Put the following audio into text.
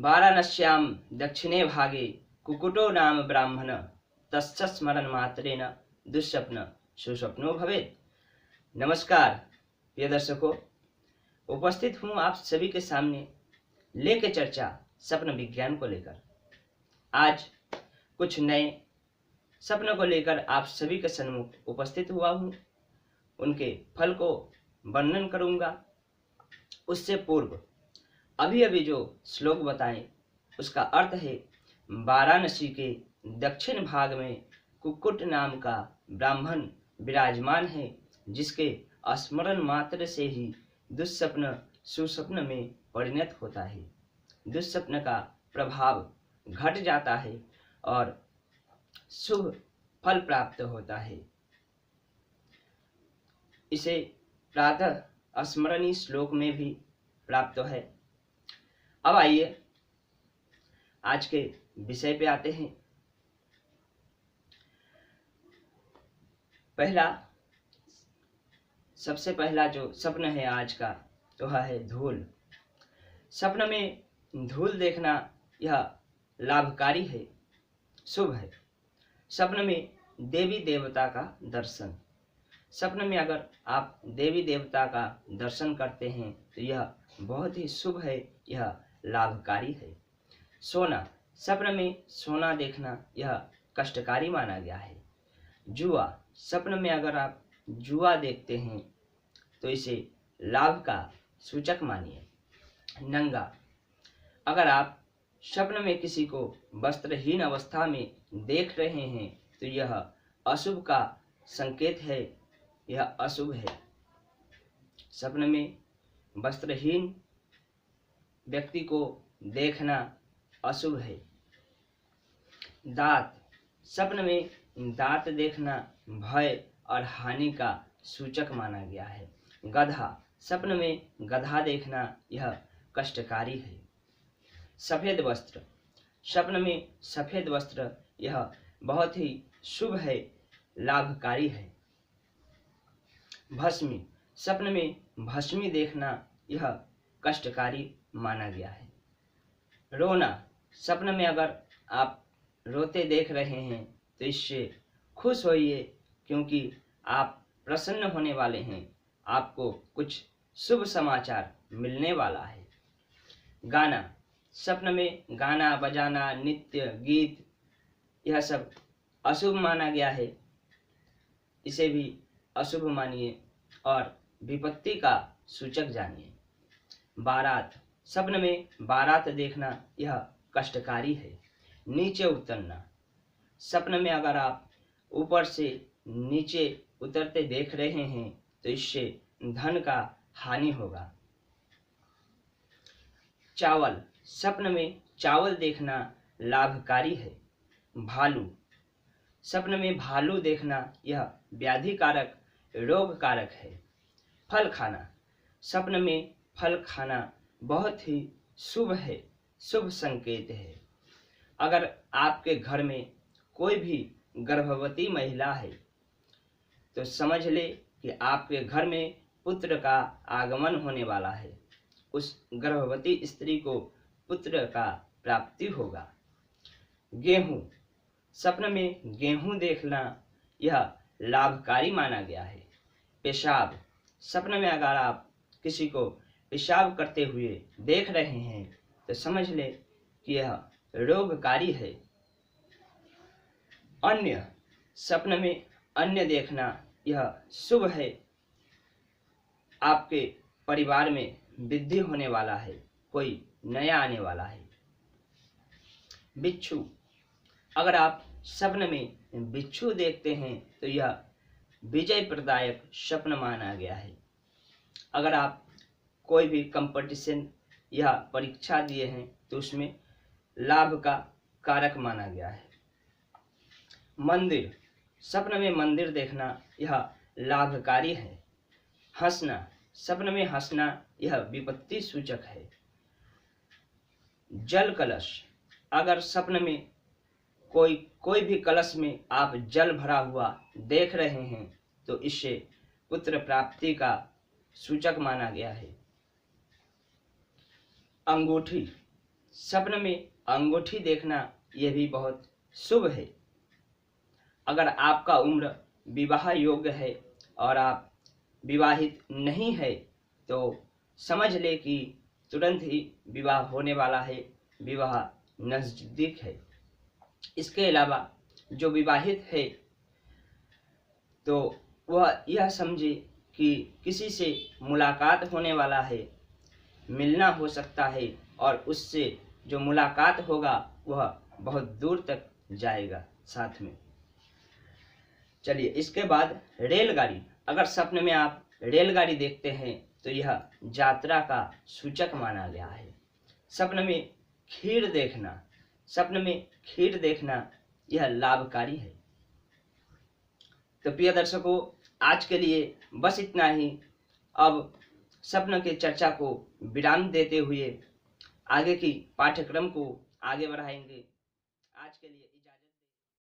वाराणस्यां दक्षिणे भागे कुकुटो नाम ब्राह्मण तस्य स्मरण मात्रेण दुःस्वप्न सुस्वप्नो भवेत्। नमस्कार प्रिय दर्शकों, उपस्थित हूँ आप सभी के सामने लेके चर्चा सपन विज्ञान को लेकर। आज कुछ नए सपनों को लेकर आप सभी के सन्मुख उपस्थित हुआ हूँ। उनके फल को वर्णन करूँगा। उससे पूर्व अभी जो श्लोक बताएं उसका अर्थ है, वाराणसी के दक्षिण भाग में कुक्कुट नाम का ब्राह्मण विराजमान है, जिसके स्मरण मात्र से ही दुःस्वप्न सुस्वप्न में परिणत होता है। दुःस्वप्न का प्रभाव घट जाता है और शुभ फल प्राप्त होता है। इसे प्रातः स्मरणीय श्लोक में भी प्राप्त है। अब आइए आज के विषय पे आते हैं। सबसे पहला जो स्वप्न है आज का वह है धूल। स्वप्न में धूल देखना यह लाभकारी है, शुभ है। स्वप्न में देवी देवता का दर्शन, स्वप्न में अगर आप देवी देवता का दर्शन करते हैं तो यह बहुत ही शुभ है, यह लाभकारी है। सोना, स्वप्न में सोना देखना यह कष्टकारी माना गया है। जुआ, स्वप्न में अगर आप जुआ देखते हैं तो इसे लाभ का सूचक मानिए। नंगा, अगर आप स्वप्न में किसी को वस्त्रहीन अवस्था में देख रहे हैं तो यह अशुभ का संकेत है, यह अशुभ है। स्वप्न में वस्त्रहीन व्यक्ति को देखना अशुभ है। दांत, स्वप्न में दांत देखना भय और हानि का सूचक माना गया है। गधा, स्वप्न में गधा देखना यह कष्टकारी है। सफेद वस्त्र, स्वप्न में सफेद वस्त्र यह बहुत ही शुभ है, लाभकारी है। भस्मी, स्वप्न में भस्मी देखना यह कष्टकारी माना गया है। रोना, स्वप्न में अगर आप रोते देख रहे हैं तो इससे खुश होइए, क्योंकि आप प्रसन्न होने वाले हैं, आपको कुछ शुभ समाचार मिलने वाला है। गाना, स्वप्न में गाना बजाना नृत्य गीत यह सब अशुभ माना गया है, इसे भी अशुभ मानिए और विपत्ति का सूचक जानिए। बारात, स्वप्न में बारात देखना यह कष्टकारी है। नीचे उतरना, स्वप्न में अगर आप ऊपर से नीचे उतरते देख रहे हैं तो इससे धन का हानि होगा। चावल, स्वप्न में चावल देखना लाभकारी है। भालू, स्वप्न में भालू देखना यह व्याधि कारक रोग कारक है। फल खाना, स्वप्न में फल खाना बहुत ही शुभ है, शुभ संकेत है। अगर आपके घर में कोई भी गर्भवती महिला है तो समझ ले कि आपके घर में पुत्र का आगमन होने वाला है। उस गर्भवती स्त्री को पुत्र का प्राप्ति होगा। गेहूं, स्वप्न में गेहूं देखना यह लाभकारी माना गया है। पेशाब, स्वप्न में अगर आप किसी को पेशाब करते हुए देख रहे हैं तो समझ ले कि यह रोगकारी है। अन्य, स्वप्न में अन्य देखना यह शुभ है, आपके परिवार में वृद्धि होने वाला है, कोई नया आने वाला है। बिच्छू, अगर आप स्वप्न में बिच्छू देखते हैं तो यह विजय प्रदायक स्वप्न माना गया है। अगर आप कोई भी कंपटीशन या परीक्षा दिए हैं तो उसमें लाभ का कारक माना गया है। मंदिर, स्वप्न में मंदिर देखना यह लाभकारी है। हंसना, स्वप्न में हंसना यह विपत्ति सूचक है। जल कलश, अगर स्वप्न में कोई भी कलश में आप जल भरा हुआ देख रहे हैं तो इससे पुत्र प्राप्ति का सूचक माना गया है। अंगूठी, सपने में अंगूठी देखना यह भी बहुत शुभ है। अगर आपका उम्र विवाह योग्य है और आप विवाहित नहीं है तो समझ ले कि तुरंत ही विवाह होने वाला है, विवाह नजदीक है। इसके अलावा जो विवाहित है तो वह यह समझे कि किसी से मुलाकात होने वाला है, मिलना हो सकता है और उससे जो मुलाकात होगा वह बहुत दूर तक जाएगा साथ में। चलिए, इसके बाद रेलगाड़ी। अगर सपने में आप रेलगाड़ी देखते हैं तो यह यात्रा का सूचक माना गया है। सपने में खीर देखना यह लाभकारी है। तो प्रिय दर्शकों, आज के लिए बस इतना ही। अब सपन के चर्चा को विराम देते हुए आगे की पाठ्यक्रम को आगे बढ़ाएंगे। आज के लिए